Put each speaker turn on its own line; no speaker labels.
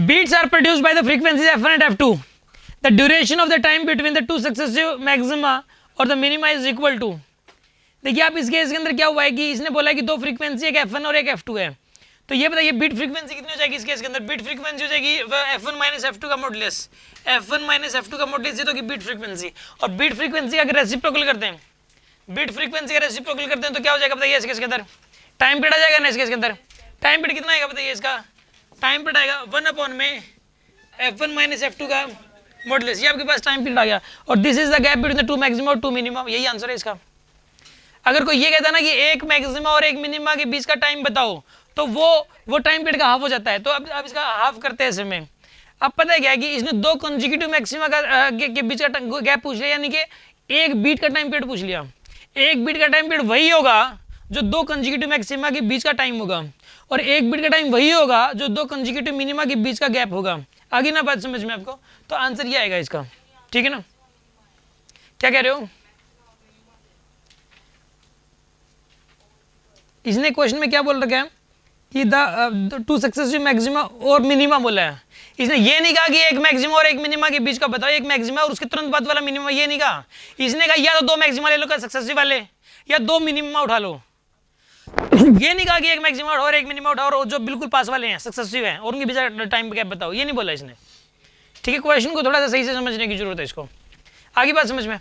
Beats are produced by the frequencies f1 and f2. The duration of the time between the two successive maxima or the minima is equal to. देखिए आप इस case के अंदर क्या हुआ है कि इसने बोला कि दो फ्रीक्वेंसी एक f1 और एक f2 है, तो ये बताइए बीट फ्रीक्वेंसी कितनी हो जाएगी इस केस के अंदर? बीट फ्रीक्वेंसी हो जाएगी f1 माइनस f2 का मॉडुलस, f1 माइनस f2 का मॉडुलस, ये तो कि बीट फ्रीक्वेंसी। और बीट फ्रीक्वेंसी का अगर रेसिप्रोकल करते हैं, बीट फ्रीक्वेंसी का रेसिप्रोकल करते हैं तो क्या हो जाएगा बताइए इस केस के अंदर? टाइम पीरियड आ जाएगा ना इस केस के अंदर। टाइम पीरियड कितना आएगा बताइए इसका? टाइम पीरियड आएगा 1 में f1 माइनस f2 का मॉडुलस, ये आपके पास टाइम पीरियड आ गया। और this is the gap between the two maxima और टू मिनिमा, यही आंसर है इसका। अगर कोई ये कहता ना कि एक मैक्सिमा और एक मिनिमा के बीच का टाइम बताओ, तो वो टाइम पीरियड का हाफ हो जाता है। तो अब इसका हाफ करते हैं इसमें। अब पता है क्या है कि इसने दो कंसेक्यूटिव मैक्सिमा के बीच का गैप पूछ लिया, यानी कि एक बीट का टाइम पीरियड पूछ लिया। एक बीट का टाइम पीरियड वही होगा जो दो कंसेक्यूटिव मैक्सिमा के बीच का टाइम होगा, और एक बीट का टाइम वही होगा जो दो कंसेक्यूटिव मिनिमा के बीच का गैप होगा। आगे ना बात समझ में आपको? तो आंसर ये आएगा इसका, ठीक है ना? क्या कह रहे हो? इसने क्वेश्चन में क्या बोल रखा है कि द टू सक्सेसिव मैक्सिमा और मिनिमा बोला है। इसने ये नहीं कहा कि एक मैक्सिमा और एक मिनिमा के बीच का बताओ, एक मैक्सिमा और उसके तुरंत बाद वाला मिनिमा, ये नहीं कहा। इसने कहा या तो दो मैक्सिमा ले लो सक्सेसिव वाले, या दो मिनिमा उठा लो। ये नहीं कहा कि एक मैक्सिमा और एक मिनिमा उठाओ और जो बिल्कुल पास वाले हैं सक्सेसिव हैं और उनके बीच टाइम गैप बताओ, ये नहीं बोला इसने। ठीक है, क्वेश्चन को थोड़ा सा सही से समझने की जरूरत है इसको। आगे बात समझ में?